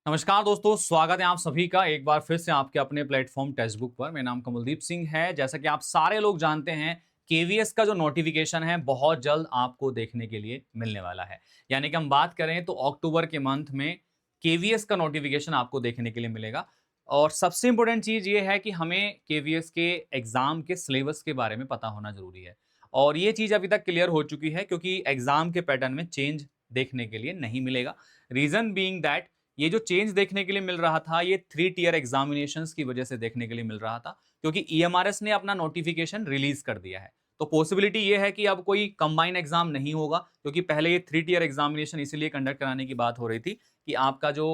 नमस्कार दोस्तों, स्वागत है आप सभी का एक बार फिर से आपके अपने प्लेटफॉर्म टेक्स्ट बुक पर। मेरा नाम कमलदीप सिंह है। जैसा कि आप सारे लोग जानते हैं, केवीएस का जो नोटिफिकेशन है बहुत जल्द आपको देखने के लिए मिलने वाला है। यानी कि हम बात करें तो अक्टूबर के मंथ में केवीएस का नोटिफिकेशन आपको देखने के लिए मिलेगा। और सबसे इंपॉर्टेंट चीज़ ये है कि हमें केवीएस के एग्ज़ाम के सिलेबस के बारे में पता होना ज़रूरी है। और ये चीज़ अभी तक क्लियर हो चुकी है, क्योंकि एग्ज़ाम के पैटर्न में चेंज देखने के लिए नहीं मिलेगा। रीज़न बीइंग दैट ये जो चेंज देखने के लिए मिल रहा था, ये 3 टियर एग्जामिनेशंस की वजह से देखने के लिए मिल रहा था, क्योंकि ईएमआरएस ने अपना नोटिफिकेशन रिलीज कर दिया है। तो पॉसिबिलिटी ये है कि अब कोई कंबाइन एग्जाम नहीं होगा, क्योंकि पहले ये 3 टियर एग्जामिनेशन इसीलिए कंडक्ट कराने की बात हो रही थी कि आपका जो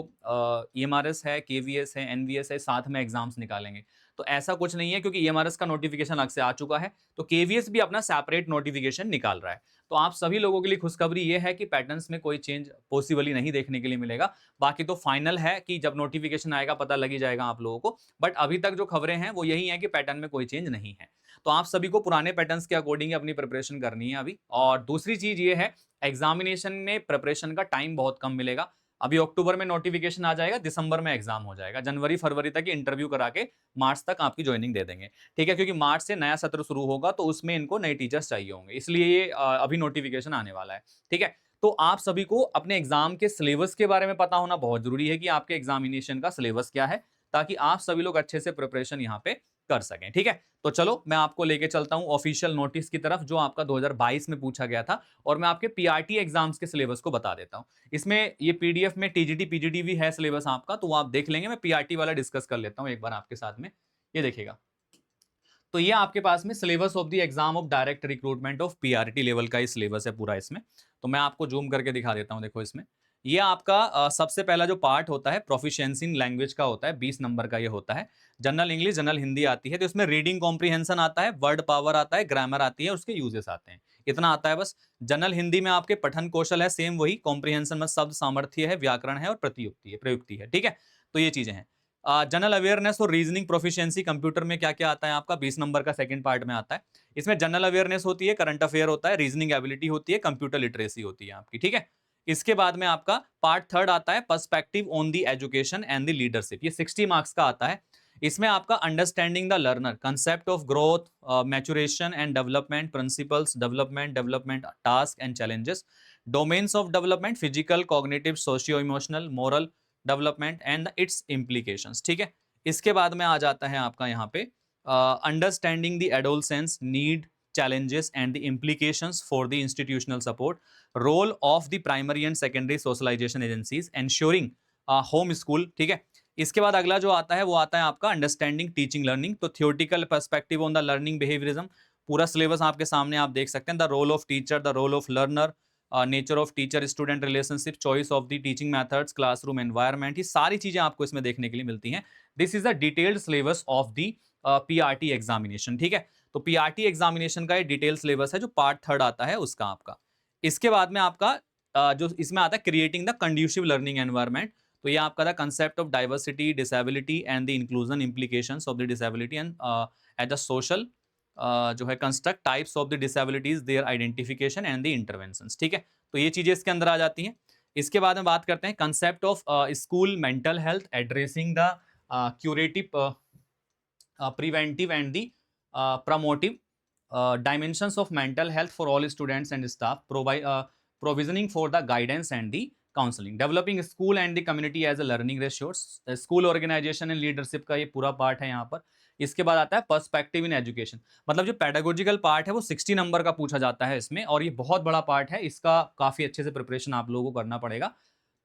ईएमआरएस है, केवीएस है, एनवीएस है, साथ में एग्जाम्स निकालेंगे। तो ऐसा कुछ नहीं है, क्योंकि ईएमआरएस का नोटिफिकेशन अलग से आ चुका है, तो केवीएस भी अपना सेपरेट नोटिफिकेशन निकाल रहा है। तो आप सभी लोगों के लिए खुशखबरी ये है कि पैटर्न्स में कोई चेंज पॉसिबली नहीं देखने के लिए मिलेगा। बाकी तो फाइनल है कि जब नोटिफिकेशन आएगा पता लग ही जाएगा आप लोगों को। बट अभी तक जो खबरें हैं वो यही है कि पैटर्न में कोई चेंज नहीं है। तो आप सभी को पुराने पैटर्न्स के अकॉर्डिंग ही अपनी प्रिपरेशन करनी है अभी। और दूसरी चीज ये है, एग्जामिनेशन में प्रिपरेशन का टाइम बहुत कम मिलेगा। अभी अक्टूबर में नोटिफिकेशन आ जाएगा, दिसंबर में एग्जाम हो जाएगा, जनवरी फरवरी तक इंटरव्यू करा के मार्च तक आपकी ज्वाइनिंग दे देंगे। ठीक है, क्योंकि मार्च से नया सत्र शुरू होगा, तो उसमें इनको नए टीचर्स चाहिए होंगे, इसलिए ये अभी नोटिफिकेशन आने वाला है। ठीक है, तो आप सभी को अपने एग्जाम के सिलेबस के बारे में पता होना बहुत जरूरी है कि आपके एग्जामिनेशन का सिलेबस क्या है, ताकि आप सभी लोग अच्छे से प्रिपरेशन यहाँ पे कर सकें। ठीक है, तो चलो मैं आपको लेके चलता हूँ ऑफिशियल नोटिस की तरफ, जो आपका 2022 में पूछा गया था, और मैं आपके पीआरटी एग्जाम्स के सिलेबस को बता देता हूँ। इसमें ये पीडीएफ में टीजीटी पीजीटी भी है सिलेबस आपका, तो वो आप देख लेंगे। मैं पीआरटी वाला डिस्कस कर लेता हूँ एक बार आपके साथ में। ये देखिएगा, तो ये आपके पास में syllabus of the exam of direct recruitment of PRT level का ही सिलेबस है पूरा इसमें। तो मैं आपको जूम करके दिखा देता हूँ। देखो इसमें ये आपका सबसे पहला जो पार्ट होता है प्रोफिशिएंसी इन लैंग्वेज का होता है, 20 नंबर का ये होता है। जनरल इंग्लिश, जनरल हिंदी आती है, तो इसमें रीडिंग कॉम्प्रीहेंशन आता है, वर्ड पावर आता है, ग्रामर आती है, उसके यूजेस आते हैं। इतना आता है बस। जनरल हिंदी में आपके पठन कौशल है, सेम वही। कॉम्प्रीहेंशन में शब्द सामर्थ्य है, व्याकरण है और प्रतियुक्ति है, प्रयुक्ति है। ठीक है, तो ये चीजें हैं। जनरल अवेयरनेस और रीजनिंग प्रोफिशिएंसी कंप्यूटर में क्या क्या आता है आपका, 20 नंबर का सेकंड पार्ट में आता है। इसमें जनरल अवेयरनेस होती है, करंट अफेयर होता है, रीजनिंग एबिलिटी होती है, कंप्यूटर लिटरेसी होती है आपकी। ठीक है, इसके बाद में आपका पार्ट थर्ड आता है perspective on the education and the leadership. ये 60 मार्क्स का आता है। इसमें आपका understanding the learner, concept of growth, maturation and development, principles, development task and challenges, domains of development, physical, cognitive, socio emotional, moral development and it's implications. ठीक है, इसके बाद में आ जाता है आपका यहाँ पे understanding the adolescence need, challenges and the implications for the institutional support, role of the primary and secondary socialization agencies, ensuring home school। ठीक है, इसके बाद अगला जो आता है वो आता है आपका अंडरस्टैंडिंग टीचिंग लर्निंग। तो theoretical perspective on the learning behaviourism, पूरा सिलेबस आपके सामने आप देख सकते हैं। The role of teacher, the role of learner, nature of teacher student relationship, choice of the teaching methods, classroom environment, ये सारी चीजें आपको इसमें देखने के लिए मिलती हैं। This is the detailed syllabus of the PRT examination. ठीक है, तो पीआरटी एग्जामिनेशन का ये डिटेल सिलेबस है, जो पार्ट थर्ड आता है उसका आपका। इसके बाद में आपका जो इसमें आता है creating the conducive learning environment. तो ये आपका the concept of diversity, disability and the inclusion, implications of the disability and at the social जो है construct, types of the disabilities, their identification and the interventions. ठीक है, तो ये चीजें इसके अंदर आ जाती हैं। इसके बाद में बात करते हैं concept of school mental health, addressing the curative, preventive and the promotive dimensions of mental health for all students and staff, provisioning for the guidance and the counseling, developing school and the community as a learning resource, school organization and leadership का ये पूरा part है यहाँ पर। इसके बाद आता है पर्सपेक्टिव इन एजुकेशन, मतलब जो पेडागोजिकल पार्ट है वो 60 नंबर का पूछा जाता है इसमें, और ये बहुत बड़ा पार्ट है, इसका काफी अच्छे से प्रिपरेशन आप लोगों को करना पड़ेगा।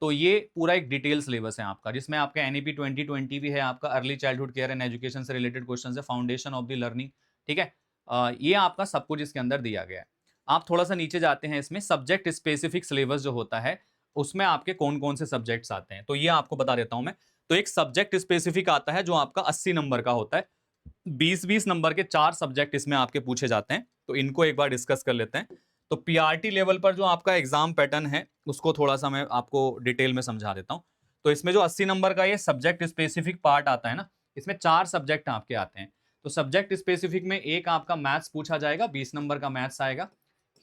तो ये पूरा एक डिटेल सिलेबस है आपका, जिसमें आपका एनईपी 2020 भी है, आपका early childhood care and education से रिलेटेड क्वेश्चन है, फाउंडेशन ऑफ द लर्निंग। ठीक है, ये आपका सब कुछ इसके अंदर दिया गया है। आप थोड़ा सा नीचे जाते हैं, इसमें सब्जेक्ट स्पेसिफिक सिलेबस जो होता है उसमें आपके कौन कौन से सब्जेक्ट्स आते हैं, तो ये आपको बता देता हूं मैं। तो एक सब्जेक्ट स्पेसिफिक आता है जो आपका 80 नंबर का होता है। 20-20 नंबर के 4 सब्जेक्ट इसमें आपके पूछे जाते हैं, तो इनको एक बार डिस्कस कर लेते हैं। तो पीआरटी लेवल पर जो आपका एग्जाम पैटर्न है उसको थोड़ा सा मैं आपको डिटेल में समझा देता हूं। तो इसमें जो 80 नंबर का ये सब्जेक्ट स्पेसिफिक पार्ट आता है ना, इसमें 4 सब्जेक्ट आपके आते हैं। तो सब्जेक्ट स्पेसिफिक में एक आपका मैथ्स पूछा जाएगा, 20 नंबर का मैथ्स आएगा।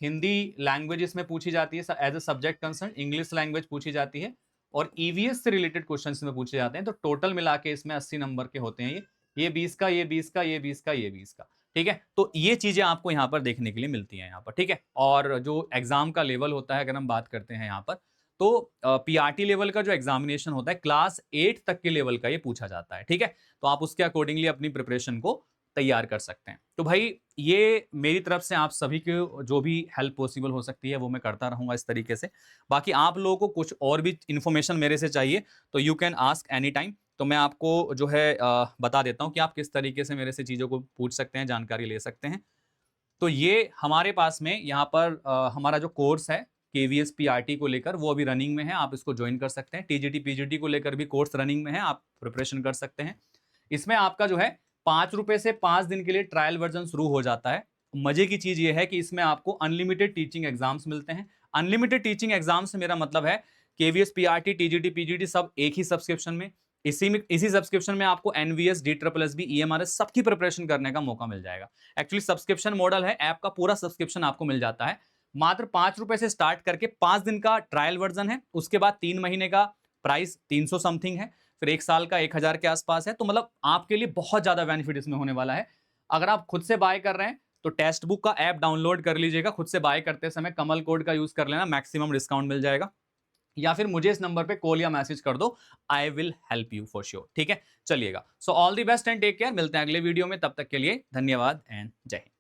हिंदी लैंग्वेज इसमें पूछी जाती है as a subject concern, English language पूछी जाती है, और ईवीएस से रिलेटेड क्वेश्चन इसमें पूछे जाते हैं। तो टोटल मिला के इसमें 80 नंबर के होते हैं ये 20 का, ये 20 का, ये 20 का, ये 20 का। ठीक है, तो ये चीजें आपको यहाँ पर देखने के लिए मिलती हैं यहाँ पर। ठीक है, और जो एग्जाम का लेवल होता है, अगर हम बात करते हैं यहाँ पर, तो पीआरटी लेवल का जो एग्जामिनेशन होता है क्लास 8 तक के लेवल का ये पूछा जाता है। ठीक है, तो आप उसके अकॉर्डिंगली अपनी प्रिपरेशन को तैयार कर सकते हैं। तो भाई ये मेरी तरफ से आप सभी को जो भी हेल्प पॉसिबल हो सकती है वो मैं करता रहूंगा इस तरीके से। बाकी आप लोगों को कुछ और भी इन्फॉर्मेशन मेरे से चाहिए तो you can ask any time. तो मैं आपको जो है बता देता हूँ कि आप किस तरीके से मेरे से चीज़ों को पूछ सकते हैं, जानकारी ले सकते हैं। तो ये हमारे पास में यहाँ पर हमारा जो कोर्स है केवीएस पीआरटी को लेकर वो अभी रनिंग में है, आप इसको ज्वाइन कर सकते हैं। टीजीटी पीजीटी को लेकर भी कोर्स रनिंग में है, आप प्रिपरेशन कर सकते हैं। इसमें आपका जो है 5 रुपए से 5 दिन के लिए ट्रायल वर्जन शुरू हो जाता है। मजे की चीज ये है कि इसमें आपको अनलिमिटेड टीचिंग एग्जाम्स मिलते हैं। अनलिमिटेड टीचिंग एग्जाम से मेरा मतलब है केवीएस पीआरटी टीजीटी पीजीटी सब एक ही सब्सक्रिप्शन में, इसी सब्सक्रिप्शन में आपको एनवीएस DSSB ईएमआरएस सबकी प्रिपरेशन करने का मौका मिल जाएगा। एक्चुअली सब्सक्रिप्शन मॉडल है, ऐप का पूरा सब्सक्रिप्शन आपको मिल जाता है। मात्र 5 रुपए से स्टार्ट करके 5 दिन का ट्रायल वर्जन है, उसके बाद 3 महीने का प्राइस 300 समथिंग है, फिर 1 साल का 1000 के आसपास है। तो मतलब आपके लिए बहुत ज्यादा बेनिफिट इसमें होने वाला है। अगर आप खुद से बाय कर रहे हैं तो टेक्स्ट बुक का ऐप डाउनलोड कर लीजिएगा। खुद से बाय करते समय कमल कोड का यूज कर लेना, मैक्सिमम डिस्काउंट मिल जाएगा। या फिर मुझे इस नंबर पे कॉल या मैसेज कर दो, I will help you for sure. ठीक है, चलिएगा। So all the best and take care. मिलते हैं अगले वीडियो में, तब तक के लिए धन्यवाद एंड जय हिंद।